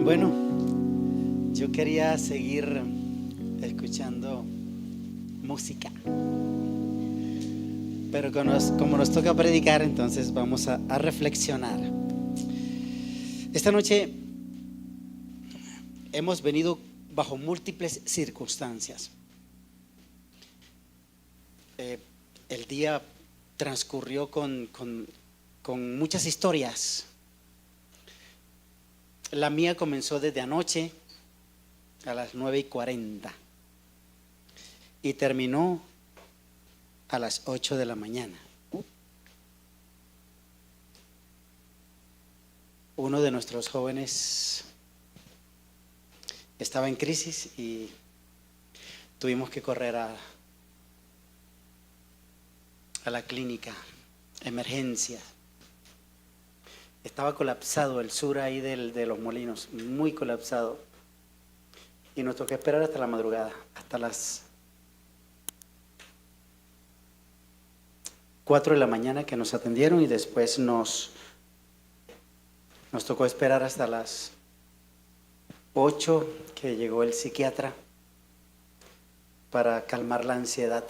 Bueno, yo quería seguir escuchando música, pero como nos toca predicar, entonces vamos a reflexionar. Esta noche hemos venido bajo múltiples circunstancias. El día transcurrió con muchas historias. La mía comenzó desde anoche a las 9:40 y terminó a las 8 de la mañana. Uno de nuestros jóvenes estaba en crisis y tuvimos que correr a la clínica, emergencia. Estaba colapsado el sur ahí de Los Molinos, muy colapsado. Y nos tocó esperar hasta la madrugada, hasta las 4 de la mañana que nos atendieron, y después nos tocó esperar hasta las 8 que llegó el psiquiatra para calmar la ansiedad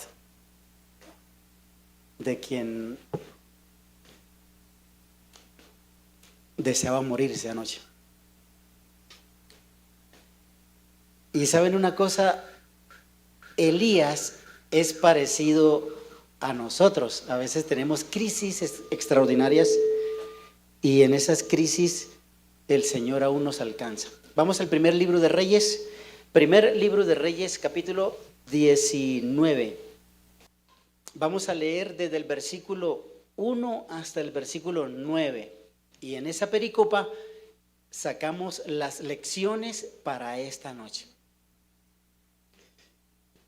de quien deseaba morirse anoche. Y saben una cosa, Elías es parecido a nosotros. A veces tenemos crisis extraordinarias y en esas crisis el Señor aún nos alcanza. Vamos al primer libro de Reyes, capítulo 19. Vamos a leer desde el versículo 1 hasta el versículo 9. Y en esa pericopa sacamos las lecciones para esta noche.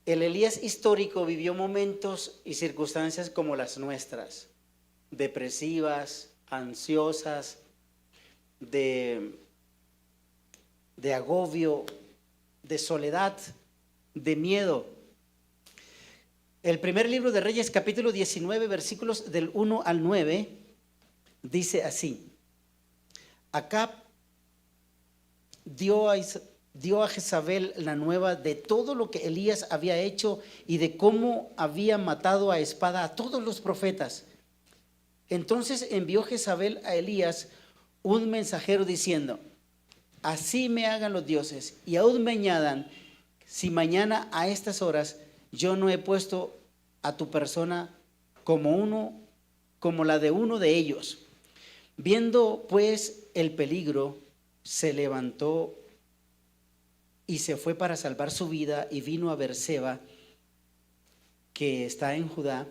El Elías histórico vivió momentos y circunstancias como las nuestras, depresivas, ansiosas, de agobio, de soledad, de miedo. El primer libro de Reyes, capítulo 19, versículos del 1 al 9, dice así: Acab dio a Jezabel la nueva de todo lo que Elías había hecho y de cómo había matado a espada a todos los profetas. Entonces envió Jezabel a Elías un mensajero diciendo: así me hagan los dioses y aún me añadan, si mañana a estas horas yo no he puesto a tu persona como la de uno de ellos. Viendo pues el peligro, se levantó y se fue para salvar su vida, y vino a Beerseba, que está en Judá,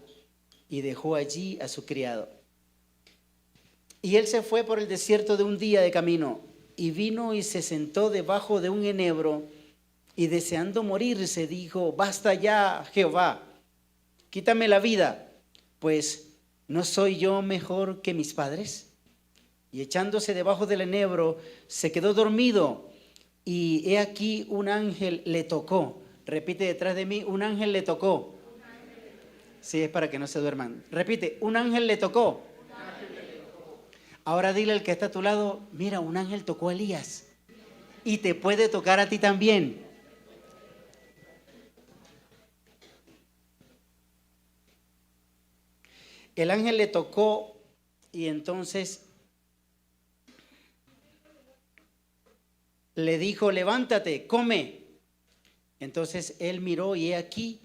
y dejó allí a su criado. Y él se fue por el desierto de un día de camino, y vino y se sentó debajo de un enebro, y deseando morirse dijo: basta ya, Jehová, quítame la vida, pues ¿no soy yo mejor que mis padres? Y echándose debajo del enebro, se quedó dormido, y he aquí un ángel le tocó. Repite detrás de mí: un ángel le tocó. Sí, es para que no se duerman. Repite: un ángel le tocó. Ahora dile al que está a tu lado: mira, un ángel tocó a Elías y te puede tocar a ti también. El ángel le tocó y entonces le dijo: levántate, come. Entonces él miró y he aquí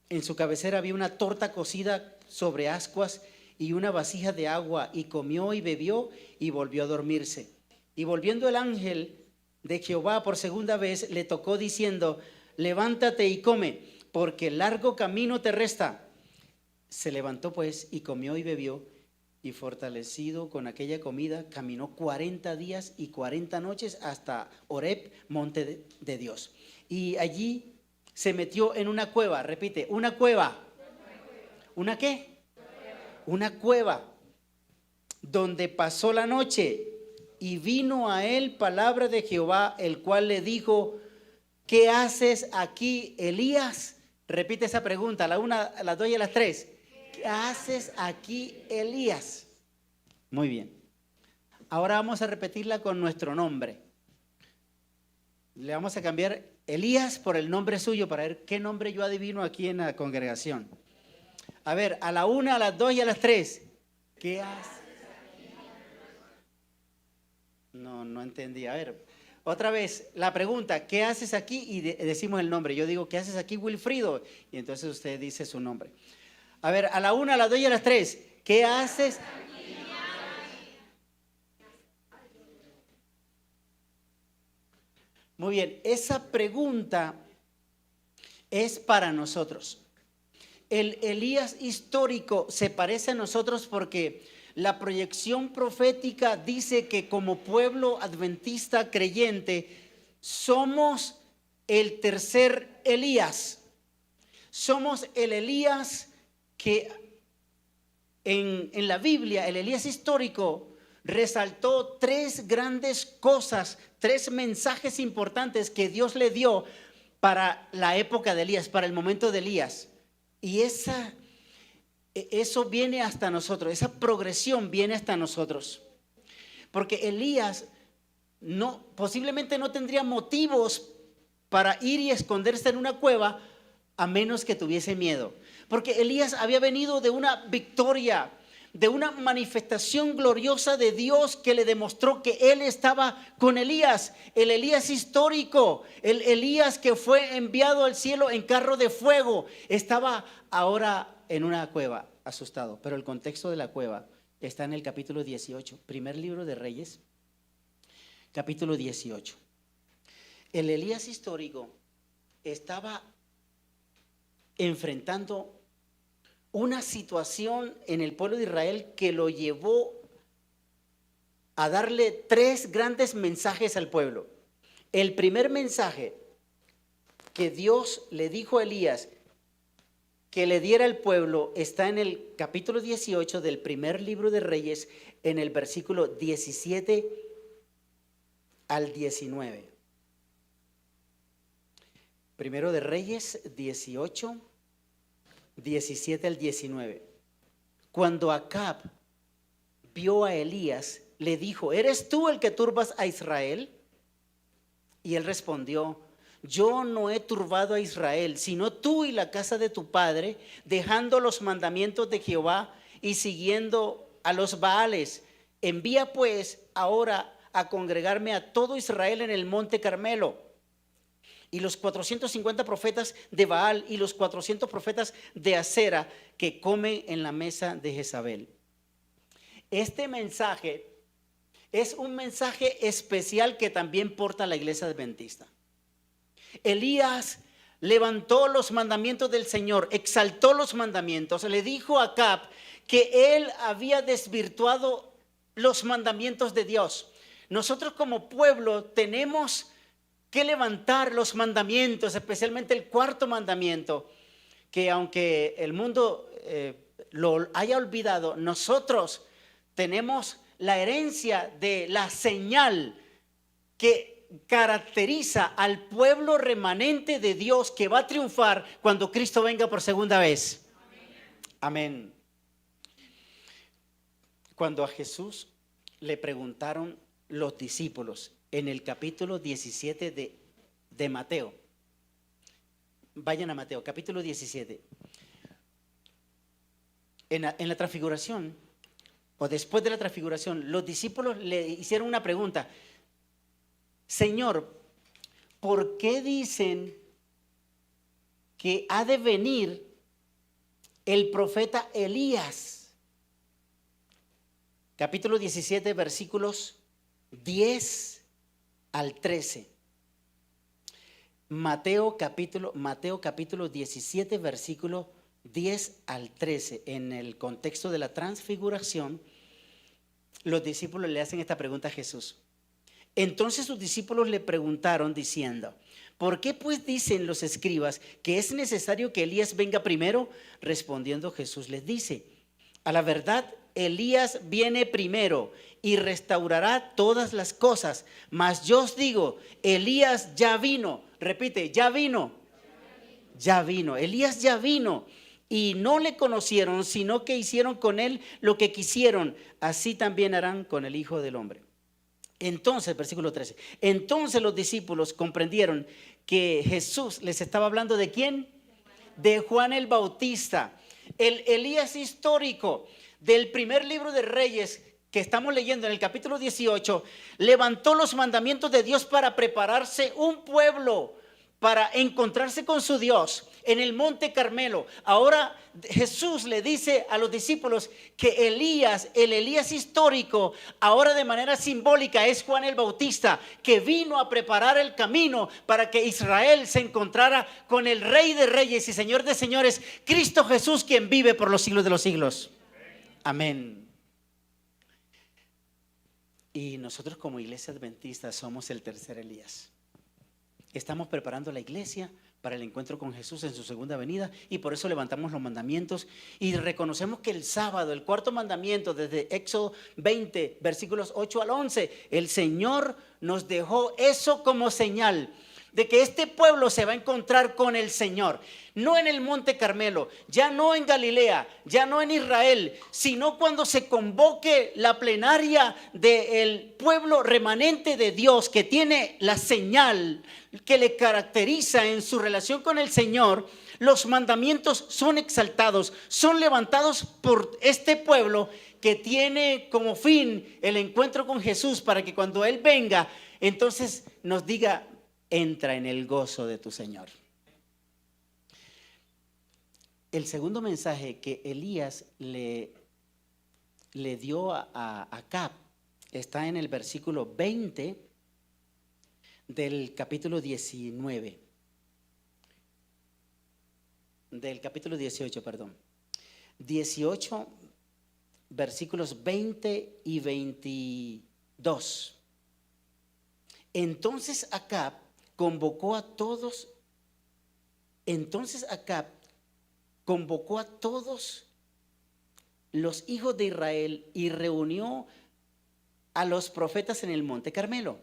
en su cabecera había una torta cocida sobre ascuas y una vasija de agua, y comió y bebió y volvió a dormirse. Y volviendo el ángel de Jehová por segunda vez, le tocó diciendo: levántate y come, porque largo camino te resta. Se levantó pues y comió y bebió, y fortalecido con aquella comida, caminó 40 días y 40 noches hasta Horeb, monte de Dios. Y allí se metió en una cueva. Repite: una cueva. ¿Una qué? Una cueva, donde pasó la noche. Y vino a él palabra de Jehová, el cual le dijo: ¿qué haces aquí, Elías? Repite esa pregunta, a la 1, a las 2 y a las 3. ¿Qué haces aquí, Elías? Muy bien. Ahora vamos a repetirla con nuestro nombre. Le vamos a cambiar Elías por el nombre suyo para ver qué nombre yo adivino aquí en la congregación. A ver, a la 1, a las 2 y a las 3. ¿Qué haces? No entendí. A ver, otra vez la pregunta, ¿qué haces aquí? Y decimos el nombre. Yo digo, ¿qué haces aquí, Wilfrido? Y entonces usted dice su nombre. A ver, a la 1, a las 2 y a las 3. ¿Qué haces? Muy bien, esa pregunta es para nosotros. El Elías histórico se parece a nosotros porque la proyección profética dice que como pueblo adventista creyente somos el tercer Elías. Somos el Elías que en la Biblia, el Elías histórico, resaltó 3 grandes cosas, 3 mensajes importantes que Dios le dio para la época de Elías, para el momento de Elías. Y eso viene hasta nosotros, esa progresión viene hasta nosotros. Porque Elías posiblemente no tendría motivos para ir y esconderse en una cueva a menos que tuviese miedo. Porque Elías había venido de una victoria, de una manifestación gloriosa de Dios que le demostró que él estaba con Elías, el Elías histórico, el Elías que fue enviado al cielo en carro de fuego. Estaba ahora en una cueva, asustado, pero el contexto de la cueva está en el capítulo 18, primer libro de Reyes, capítulo 18. El Elías histórico estaba enfrentando una situación en el pueblo de Israel que lo llevó a darle 3 grandes mensajes al pueblo. El primer mensaje que Dios le dijo a Elías que le diera al pueblo está en el capítulo 18 del primer libro de Reyes, en el versículo 17 al 19. Primero de Reyes 18, 17 al 19. Cuando Acab vio a Elías, le dijo: ¿eres tú el que turbas a Israel? Y él respondió: yo no he turbado a Israel, sino tú y la casa de tu padre, dejando los mandamientos de Jehová y siguiendo a los Baales. Envía pues ahora a congregarme a todo Israel en el monte Carmelo. Y los 450 profetas de Baal y los 400 profetas de Acera que comen en la mesa de Jezabel. Este mensaje es un mensaje especial que también porta la iglesia adventista. Elías levantó los mandamientos del Señor, exaltó los mandamientos, le dijo a Acab que él había desvirtuado los mandamientos de Dios. Nosotros como pueblo tenemos que levantar los mandamientos, especialmente el 4º mandamiento, que aunque el mundo lo haya olvidado, nosotros tenemos la herencia de la señal que caracteriza al pueblo remanente de Dios que va a triunfar cuando Cristo venga por segunda vez. Amén. Cuando a Jesús le preguntaron los discípulos en el capítulo 17 de Mateo, vayan a Mateo, capítulo 17, en la transfiguración, o después de la transfiguración, los discípulos le hicieron una pregunta: Señor, ¿por qué dicen que ha de venir el profeta Elías? Capítulo 17, versículos 10 al 13. Mateo capítulo 17, versículo 10 al 13. En el contexto de la transfiguración, los discípulos le hacen esta pregunta a Jesús. Entonces sus discípulos le preguntaron diciendo: ¿por qué pues dicen los escribas que es necesario que Elías venga primero? Respondiendo Jesús les dice: a la verdad, Elías viene primero y restaurará todas las cosas. Mas yo os digo, Elías ya vino. Repite, ya vino. Ya vino. Elías ya vino. Y no le conocieron, sino que hicieron con él lo que quisieron. Así también harán con el Hijo del Hombre. Entonces, versículo 13, entonces los discípulos comprendieron que Jesús les estaba hablando ¿de quién? De Juan el Bautista, el Elías histórico del primer libro de Reyes que estamos leyendo en el capítulo 18, levantó los mandamientos de Dios para prepararse un pueblo para encontrarse con su Dios en el monte Carmelo. Ahora Jesús le dice a los discípulos que Elías, el Elías histórico, ahora de manera simbólica es Juan el Bautista, que vino a preparar el camino para que Israel se encontrara con el Rey de Reyes y Señor de Señores, Cristo Jesús, quien vive por los siglos de los siglos. Amén. Y nosotros como iglesia adventista somos el tercer Elías. Estamos preparando la iglesia para el encuentro con Jesús en su segunda venida, y por eso levantamos los mandamientos y reconocemos que el sábado, el cuarto mandamiento, desde Éxodo 20, versículos 8 al 11, el Señor nos dejó eso como señal de que este pueblo se va a encontrar con el Señor, no en el monte Carmelo, ya no en Galilea, ya no en Israel, sino cuando se convoque la plenaria del pueblo remanente de Dios, que tiene la señal que le caracteriza en su relación con el Señor. Los mandamientos son exaltados, son levantados por este pueblo que tiene como fin el encuentro con Jesús, para que cuando Él venga, entonces nos diga: entra en el gozo de tu Señor. El segundo mensaje que Elías le dio a Acab está en el versículo 20 del capítulo 19. Del capítulo 18, perdón. 18, versículos 20 y 22. Entonces Acab convocó a todos los hijos de Israel y reunió a los profetas en el monte Carmelo.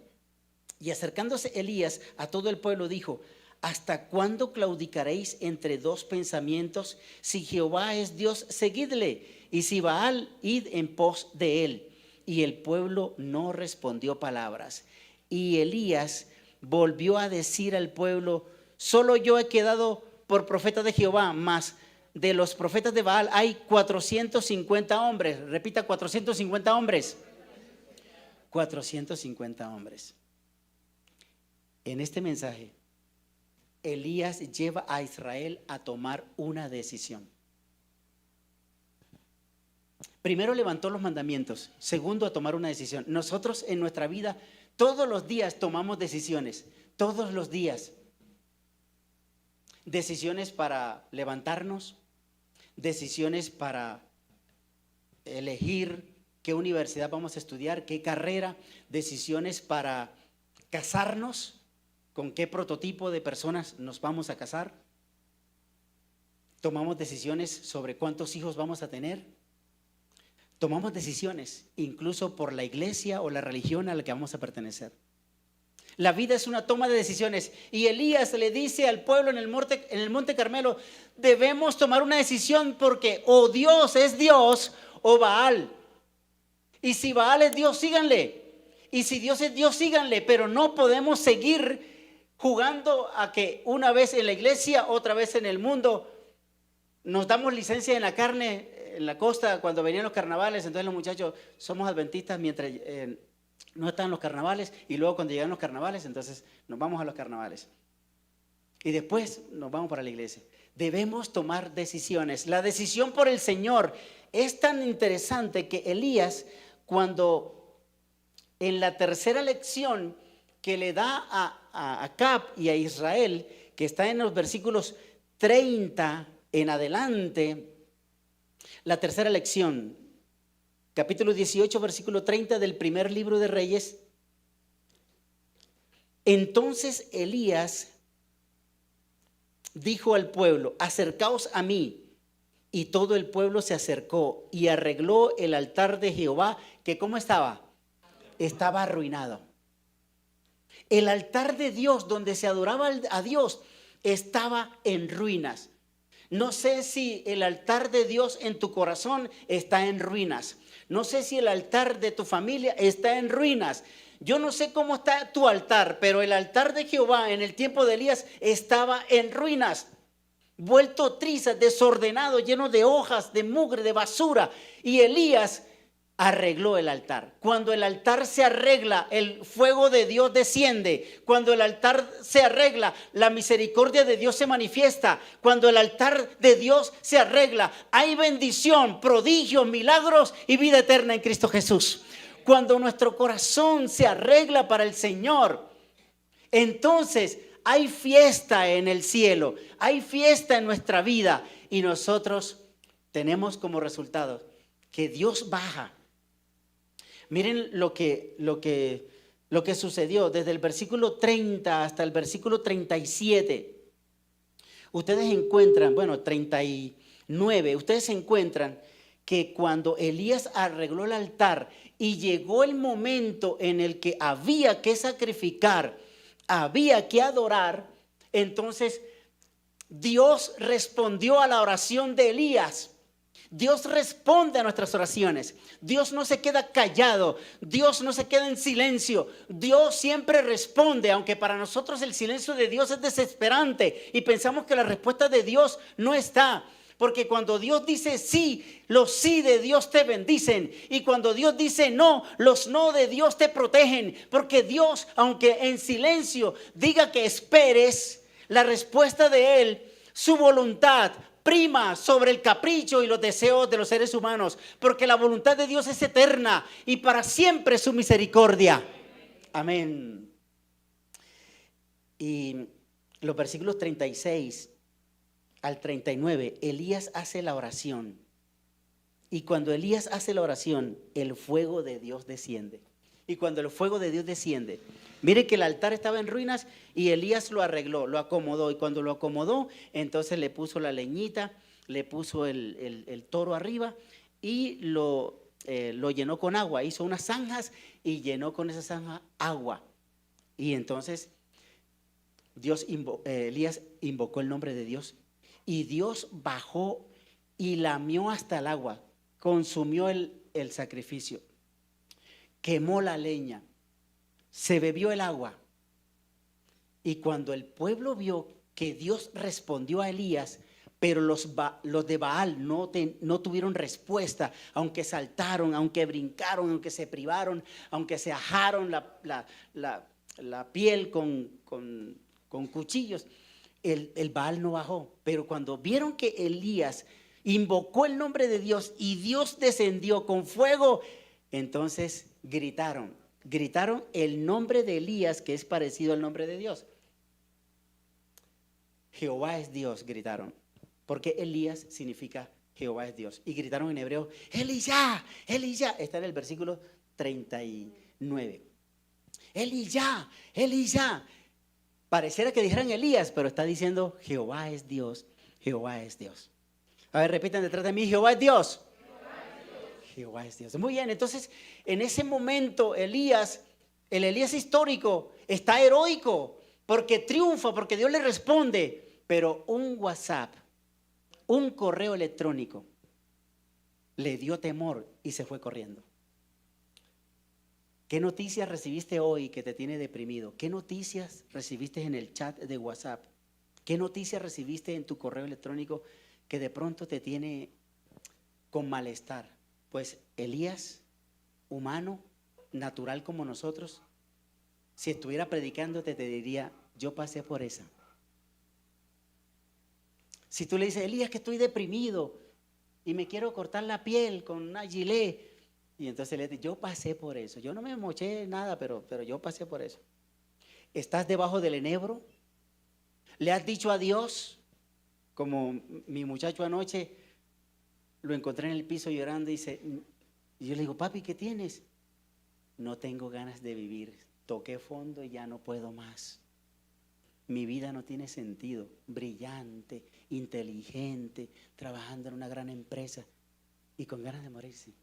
Y acercándose Elías a todo el pueblo dijo: ¿hasta cuándo claudicaréis entre dos pensamientos? Si Jehová es Dios, seguidle, y si Baal, id en pos de él. Y el pueblo no respondió palabras. Y Elías volvió a decir al pueblo: solo yo he quedado por profeta de Jehová, mas de los profetas de Baal hay 450 hombres. Repita: 450 hombres. 450 hombres. En este mensaje, Elías lleva a Israel a tomar una decisión. Primero levantó los mandamientos. Segundo, a tomar una decisión. Nosotros en nuestra vida todos los días tomamos decisiones. Todos los días. Decisiones para levantarnos. Decisiones para elegir qué universidad vamos a estudiar, qué carrera. Decisiones para casarnos. ¿Con qué prototipo de personas nos vamos a casar? Tomamos decisiones sobre cuántos hijos vamos a tener. Tomamos decisiones incluso por la iglesia o la religión a la que vamos a pertenecer. La vida es una toma de decisiones. Y Elías le dice al pueblo en el monte Carmelo: debemos tomar una decisión, porque o Dios es Dios o Baal. Y si Baal es Dios, síganle. Y si Dios es Dios, síganle. Pero no podemos seguir jugando a que una vez en la iglesia, otra vez en el mundo. Nos damos licencia en la carne. En la costa, cuando venían los carnavales, entonces los muchachos somos adventistas mientras no están los carnavales, y luego cuando llegan los carnavales, entonces nos vamos a los carnavales y después nos vamos para la iglesia. Debemos tomar decisiones. La decisión por el Señor es tan interesante que Elías, cuando en la tercera lección que le da a Acab y a Israel, que está en los versículos 30 en adelante, la tercera lección, capítulo 18, versículo 30 del primer libro de Reyes. Entonces Elías dijo al pueblo: acercaos a mí. Y todo el pueblo se acercó y arregló el altar de Jehová, que ¿cómo estaba? Estaba arruinado. El altar de Dios, donde se adoraba a Dios, estaba en ruinas. No sé si el altar de Dios en tu corazón está en ruinas. No sé si el altar de tu familia está en ruinas. Yo no sé cómo está tu altar, pero el altar de Jehová en el tiempo de Elías estaba en ruinas, vuelto trizas, desordenado, lleno de hojas, de mugre, de basura. Y Elías arregló el altar. Cuando el altar se arregla, el fuego de Dios desciende. Cuando el altar se arregla, la misericordia de Dios se manifiesta. Cuando el altar de Dios se arregla, hay bendición, prodigios, milagros y vida eterna en Cristo Jesús. Cuando nuestro corazón se arregla para el Señor, entonces hay fiesta en el cielo, hay fiesta en nuestra vida, y nosotros tenemos como resultado que Dios baja. Miren lo que sucedió desde el versículo 30 hasta el versículo 37. Ustedes encuentran, 39, ustedes encuentran que cuando Elías arregló el altar y llegó el momento en el que había que sacrificar, había que adorar, entonces Dios respondió a la oración de Elías. Dios responde a nuestras oraciones. Dios no se queda callado. Dios no se queda en silencio. Dios siempre responde, aunque para nosotros el silencio de Dios es desesperante y pensamos que la respuesta de Dios no está. Porque cuando Dios dice sí, los sí de Dios te bendicen. Y cuando Dios dice no, los no de Dios te protegen. Porque Dios, aunque en silencio diga que esperes, la respuesta de Él, su voluntad, prima sobre el capricho y los deseos de los seres humanos, porque la voluntad de Dios es eterna y para siempre su misericordia. Amén. Y los versículos 36 al 39, Elías hace la oración. Y cuando Elías hace la oración, el fuego de Dios desciende. Y cuando el fuego de Dios desciende, mire que el altar estaba en ruinas y Elías lo arregló, lo acomodó. Y cuando lo acomodó, entonces le puso la leñita, le puso el toro arriba y lo llenó con agua. Hizo unas zanjas y llenó con esa zanja agua. Y entonces Elías invocó el nombre de Dios. Y Dios bajó y lamió hasta el agua, consumió el sacrificio, quemó la leña, se bebió el agua. Y cuando el pueblo vio que Dios respondió a Elías, pero los de Baal no tuvieron respuesta, aunque saltaron, aunque brincaron, aunque se privaron, aunque se ajaron la piel con cuchillos, el Baal no bajó. Pero cuando vieron que Elías invocó el nombre de Dios y Dios descendió con fuego, entonces gritaron el nombre de Elías, que es parecido al nombre de Dios. Jehová es Dios, gritaron, porque Elías significa Jehová es Dios. Y gritaron en hebreo, Eliyá, Eliyá. Está en el versículo 39. Eliyá, Eliyá. Pareciera que dijeran Elías, pero está diciendo Jehová es Dios, Jehová es Dios. A ver, repitan detrás de mí, Jehová es Dios. Jehová es Dios. Muy bien, entonces en ese momento el Elías histórico está heroico porque triunfa, porque Dios le responde. Pero un WhatsApp, un correo electrónico le dio temor y se fue corriendo. ¿Qué noticias recibiste hoy que te tiene deprimido? ¿Qué noticias recibiste en el chat de WhatsApp? ¿Qué noticias recibiste en tu correo electrónico que de pronto te tiene con malestar? Pues Elías, humano, natural como nosotros, si estuviera predicándote te diría, yo pasé por esa. Si tú le dices, Elías, que estoy deprimido y me quiero cortar la piel con una gilet, y entonces le dice, yo pasé por eso. Yo no me moché nada, pero yo pasé por eso. ¿Estás debajo del enebro? ¿Le has dicho a Dios? Como mi muchacho anoche, lo encontré en el piso llorando y yo le digo, papi, ¿qué tienes? No tengo ganas de vivir. Toqué fondo y ya no puedo más. Mi vida no tiene sentido. Brillante, inteligente, trabajando en una gran empresa y con ganas de morirse.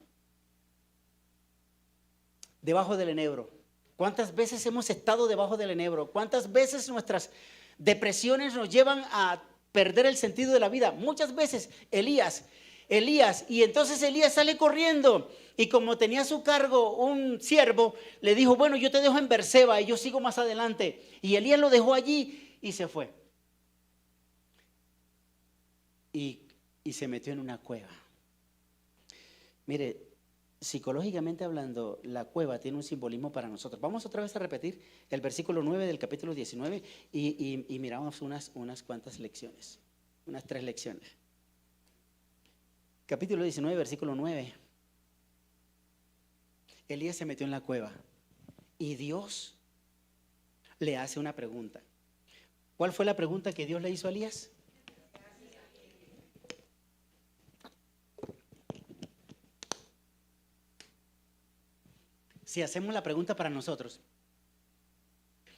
Debajo del enebro. ¿Cuántas veces hemos estado debajo del enebro? ¿Cuántas veces nuestras depresiones nos llevan a perder el sentido de la vida? Muchas veces Elías Elías. Y entonces Elías sale corriendo. Y como tenía a su cargo un siervo, le dijo, bueno, yo te dejo en Berseba y yo sigo más adelante. Y Elías lo dejó allí y se fue. Y se metió en una cueva. Mire, psicológicamente hablando, la cueva tiene un simbolismo para nosotros. Vamos otra vez a repetir el versículo 9 del capítulo 19 y miramos unas cuantas lecciones, unas 3 lecciones. Capítulo 19, versículo 9. Elías se metió en la cueva y Dios le hace una pregunta. ¿Cuál fue la pregunta que Dios le hizo a Elías? Si hacemos la pregunta para nosotros,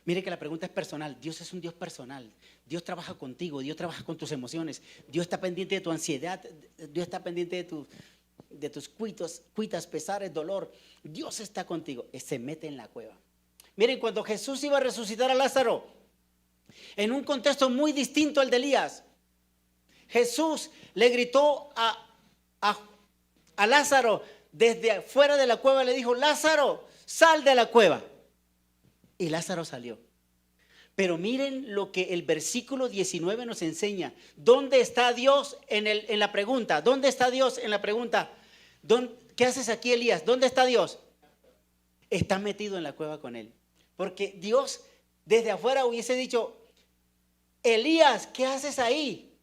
mire que la pregunta es personal. Dios es un Dios personal. Dios trabaja contigo, Dios trabaja con tus emociones. Dios está pendiente de tu ansiedad, Dios está pendiente de tus cuitas, pesares, dolor. Dios está contigo. Se mete en la cueva. Miren, cuando Jesús iba a resucitar a Lázaro, en un contexto muy distinto al de Elías, Jesús le gritó a Lázaro desde fuera de la cueva, le dijo, Lázaro, sal de la cueva. Y Lázaro salió. Pero miren lo que el versículo 19 nos enseña. ¿Dónde está Dios en la pregunta? ¿Dónde está Dios en la pregunta? ¿Qué haces aquí, Elías? ¿Dónde está Dios? Está metido en la cueva con él. Porque Dios desde afuera hubiese dicho, Elías, ¿qué haces ahí?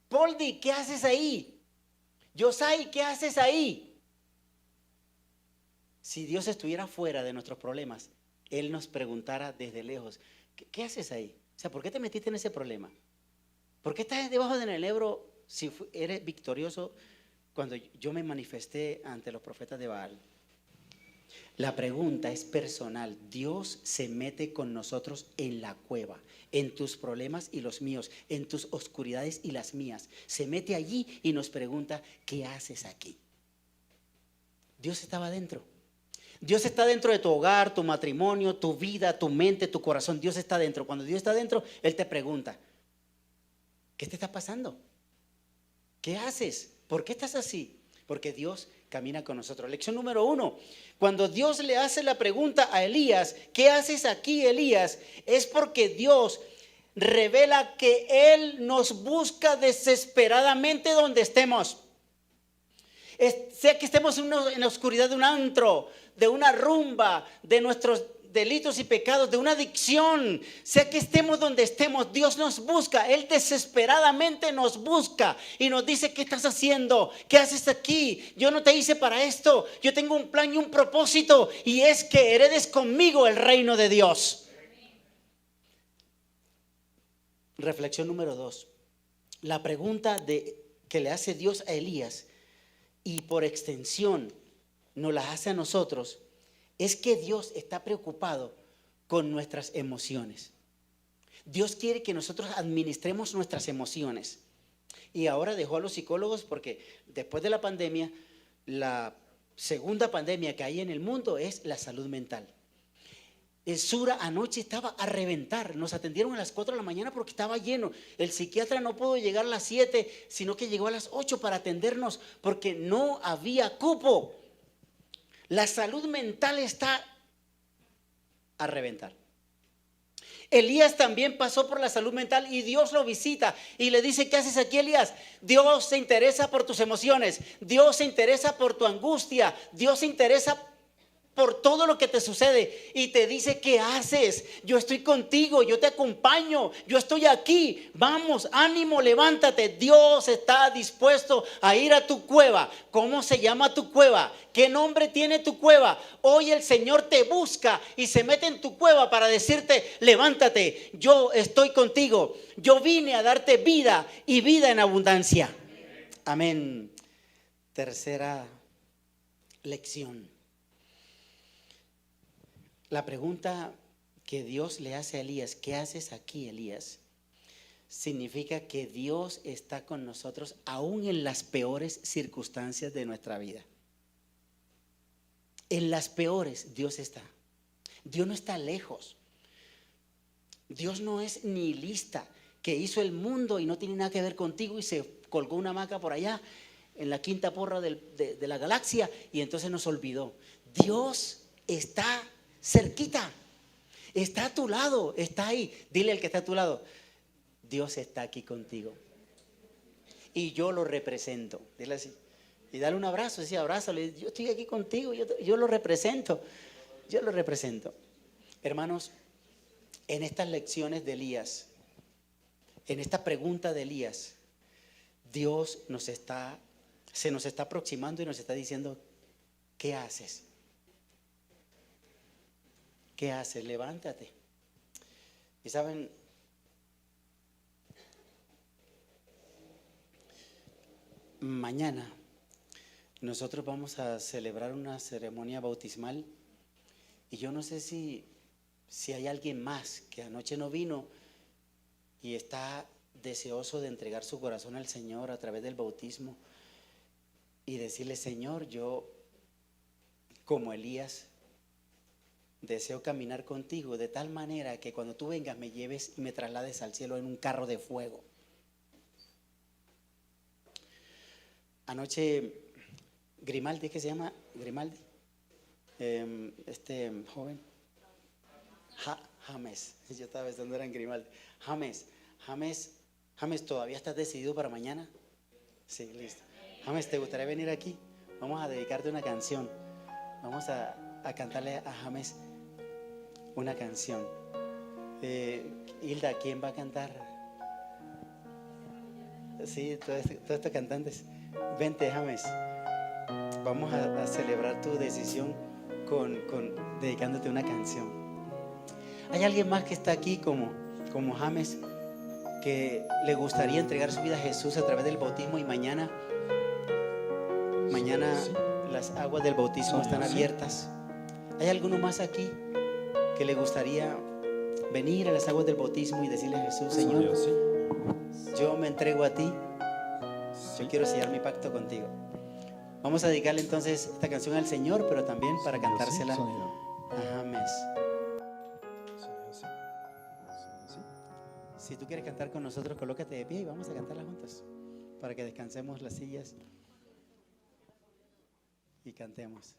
Poldi, ¿qué haces ahí? Yosai, ¿qué haces ahí? Si Dios estuviera fuera de nuestros problemas, Él nos preguntara desde lejos, ¿qué haces ahí? O sea, ¿por qué te metiste en ese problema? ¿Por qué estás debajo del enebro si eres victorioso cuando yo me manifesté ante los profetas de Baal? La pregunta es personal. Dios se mete con nosotros en la cueva, en tus problemas y los míos, en tus oscuridades y las mías. Se mete allí y nos pregunta, ¿qué haces aquí? Dios estaba dentro. Dios está dentro de tu hogar, tu matrimonio, tu vida, tu mente, tu corazón. Dios está dentro. Cuando Dios está dentro, Él te pregunta, ¿qué te está pasando? ¿Qué haces? ¿Por qué estás así? Porque Dios camina con nosotros. Lección número 1. Cuando Dios le hace la pregunta a Elías, ¿qué haces aquí, Elías? Es porque Dios revela que Él nos busca desesperadamente donde estemos. Sea que estemos en la oscuridad de un antro, de una rumba, de nuestros delitos y pecados, de una adicción, sea que estemos donde estemos, Dios nos busca, Él desesperadamente nos busca y nos dice, ¿qué estás haciendo? ¿Qué haces aquí? Yo no te hice para esto, yo tengo un plan y un propósito, y es que heredes conmigo el reino de Dios. Reflexión número 2. La pregunta que le hace Dios a Elías, y por extensión nos la hace a nosotros, es que Dios está preocupado con nuestras emociones. Dios quiere que nosotros administremos nuestras emociones. Y ahora dejó a los psicólogos porque después de la pandemia, la segunda pandemia que hay en el mundo es la salud mental. El Sura anoche estaba a reventar. Nos atendieron a las 4 de la mañana porque estaba lleno. El psiquiatra no pudo llegar a las 7, sino que llegó a las 8 para atendernos porque no había cupo. La salud mental está a reventar. Elías también pasó por la salud mental y Dios lo visita y le dice, ¿qué haces aquí, Elías? Dios se interesa por tus emociones, Dios se interesa por tu angustia, Dios se interesa por todo lo que te sucede y te dice, ¿qué haces? Yo estoy contigo, yo te acompaño, yo estoy aquí, vamos, ánimo, levántate. Dios está dispuesto a ir a tu cueva. ¿Cómo se llama tu cueva? ¿Qué nombre tiene tu cueva? Hoy el Señor te busca y se mete en tu cueva para decirte, levántate, yo estoy contigo, yo vine a darte vida y vida en abundancia. Amén. Tercera lección. La pregunta que Dios le hace a Elías, ¿qué haces aquí, Elías? Significa que Dios está con nosotros aún en las peores circunstancias de nuestra vida. En las peores Dios está. Dios no está lejos. Dios no es nihilista, que hizo el mundo y no tiene nada que ver contigo y se colgó una hamaca por allá en la quinta porra de la galaxia y entonces nos olvidó. Dios está cerquita, está a tu lado, está ahí. Dile al que está a tu lado, Dios está aquí contigo y yo lo represento. Dile así y dale un abrazo, decía, abrázale, yo estoy aquí contigo, yo lo represento, yo lo represento. Hermanos, en estas lecciones de Elías, en esta pregunta de Elías, Dios se nos está aproximando y nos está diciendo, ¿qué haces? ¿Qué haces? Levántate. Y saben, mañana nosotros vamos a celebrar una ceremonia bautismal y yo no sé si hay alguien más que anoche no vino y está deseoso de entregar su corazón al Señor a través del bautismo y decirle, Señor, yo como Elías deseo caminar contigo de tal manera que cuando tú vengas me lleves y me traslades al cielo en un carro de fuego. Anoche Grimaldi, ¿qué se llama? Grimaldi, este joven James, yo estaba pensando era en Grimaldi. James, ¿todavía estás decidido para mañana? Sí, listo. James, ¿te gustaría venir aquí? Vamos a dedicarte una canción. Vamos a cantarle a James una canción. Hilda, ¿quién va a cantar? Sí, todos estos cantantes. Vente, James. Vamos a celebrar tu decisión dedicándote una canción. ¿Hay alguien más que está aquí como James que le gustaría entregar su vida a Jesús a través del bautismo y mañana Sí. las aguas del bautismo están abiertas? ¿Hay alguno más aquí que le gustaría venir a las aguas del bautismo y decirle a Jesús, Señor, yo me entrego a ti, yo quiero sellar mi pacto contigo? Vamos a dedicarle entonces esta canción al Señor, pero también para cantársela a James. Si tú quieres cantar con nosotros, colócate de pie y vamos a cantarla juntos para que descansemos las sillas y cantemos.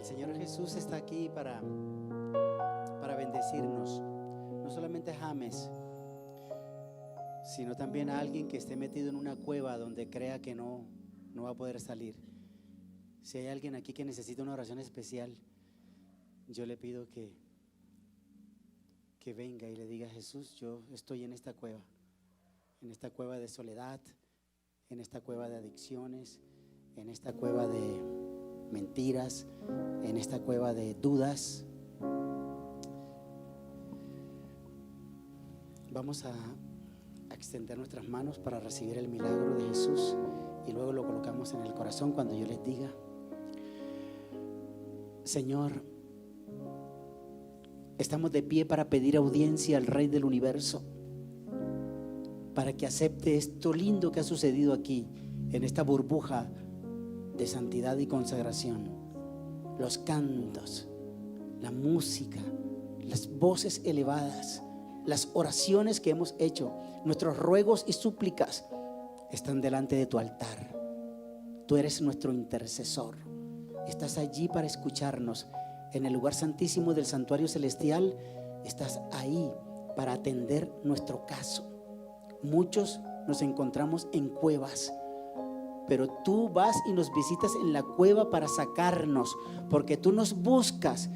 El Señor Jesús está aquí para bendecirnos. No solamente a James, sino también a alguien que esté metido en una cueva donde crea que no va a poder salir. Si hay alguien aquí que necesita una oración especial, yo le pido que venga y le diga: Jesús, yo estoy en esta cueva de soledad, en esta cueva de adicciones, en esta cueva de mentiras, en esta cueva de dudas. Vamos a extender nuestras manos para recibir el milagro de Jesús y luego lo colocamos en el corazón cuando yo les diga: Señor, estamos de pie para pedir audiencia al Rey del Universo, para que acepte esto lindo que ha sucedido aquí, en esta burbuja de santidad y consagración. Los cantos, la música, las voces elevadas, las oraciones que hemos hecho, nuestros ruegos y súplicas están delante de tu altar. Tú eres nuestro intercesor. Estás allí para escucharnos. En el lugar santísimo del santuario celestial, estás ahí para atender nuestro caso. Muchos nos encontramos en cuevas, pero tú vas y nos visitas en la cueva para sacarnos, porque tú nos buscas,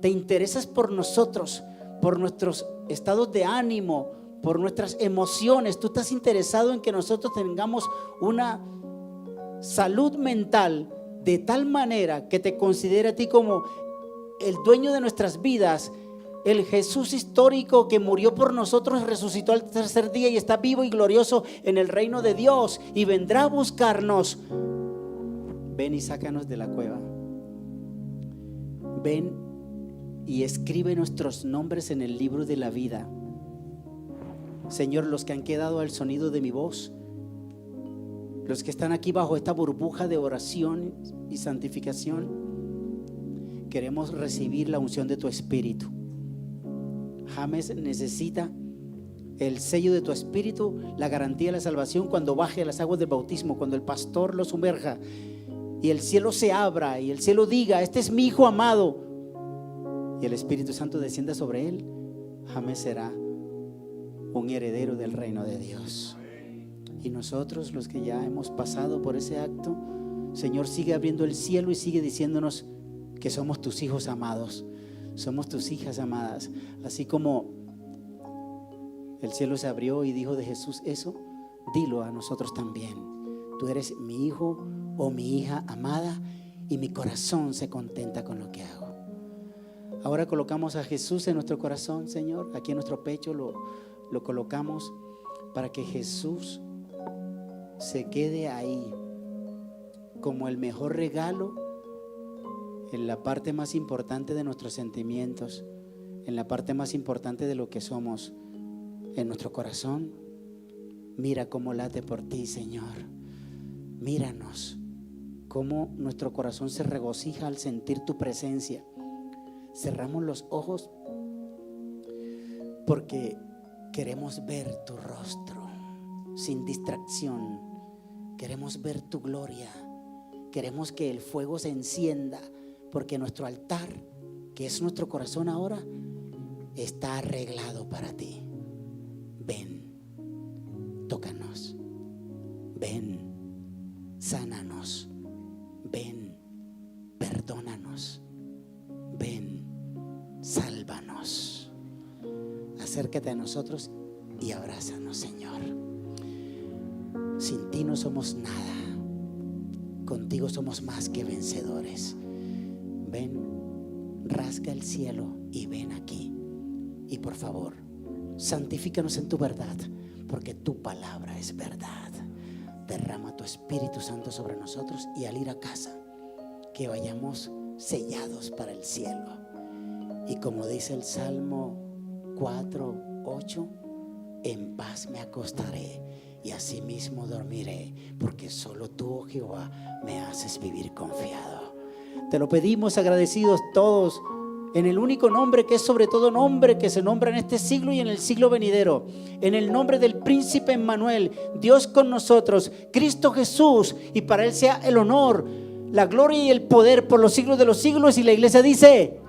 te interesas por nosotros, por nuestros estados de ánimo, por nuestras emociones. Tú estás interesado en que nosotros tengamos una salud mental de tal manera que te considere a ti como el dueño de nuestras vidas, el Jesús histórico que murió por nosotros, resucitó al tercer día y está vivo y glorioso en el reino de Dios y vendrá a buscarnos. Ven y sácanos de la cueva. Ven y escribe nuestros nombres en el libro de la vida. Señor, los que han quedado al sonido de mi voz, los que están aquí bajo esta burbuja de oración y santificación, queremos recibir la unción de tu Espíritu. James necesita el sello de tu Espíritu, la garantía de la salvación cuando baje a las aguas del bautismo, cuando el pastor lo sumerja y el cielo se abra y el cielo diga: este es mi Hijo amado, y el Espíritu Santo descienda sobre él. James será un heredero del reino de Dios. Y nosotros, los que ya hemos pasado por ese acto, Señor, sigue abriendo el cielo y sigue diciéndonos que somos tus hijos amados, somos tus hijas amadas. Así como el cielo se abrió y dijo de Jesús eso, dilo a nosotros también: tú eres mi hijo o mi hija amada y mi corazón se contenta con lo que hago. Ahora colocamos a Jesús en nuestro corazón, Señor, aquí en nuestro pecho lo colocamos para que Jesús se quede ahí como el mejor regalo, en la parte más importante de nuestros sentimientos, en la parte más importante de lo que somos, en nuestro corazón. Mira cómo late por ti, Señor. Míranos cómo nuestro corazón se regocija al sentir tu presencia. Cerramos los ojos porque queremos ver tu rostro sin distracción. Queremos ver tu gloria. Queremos que el fuego se encienda, porque nuestro altar, que es nuestro corazón ahora, está arreglado para ti. Ven, tócanos. Ven, sánanos. Ven, perdónanos. Ven, sálvanos. Acércate a nosotros y abrázanos, Señor. Sin ti no somos nada. Contigo somos más que vencedores. Ven, rasga el cielo y ven aquí. Y por favor, santifícanos en tu verdad, porque tu palabra es verdad. Derrama tu Espíritu Santo sobre nosotros y al ir a casa, que vayamos sellados para el cielo. Y como dice el Salmo 4:8, en paz me acostaré y asimismo dormiré, porque solo tú, oh Jehová, me haces vivir confiado. Te lo pedimos agradecidos todos, en el único nombre que es sobre todo nombre, que se nombra en este siglo y en el siglo venidero, en el nombre del príncipe Emmanuel, Dios con nosotros, Cristo Jesús, y para Él sea el honor, la gloria y el poder por los siglos de los siglos. Y la iglesia dice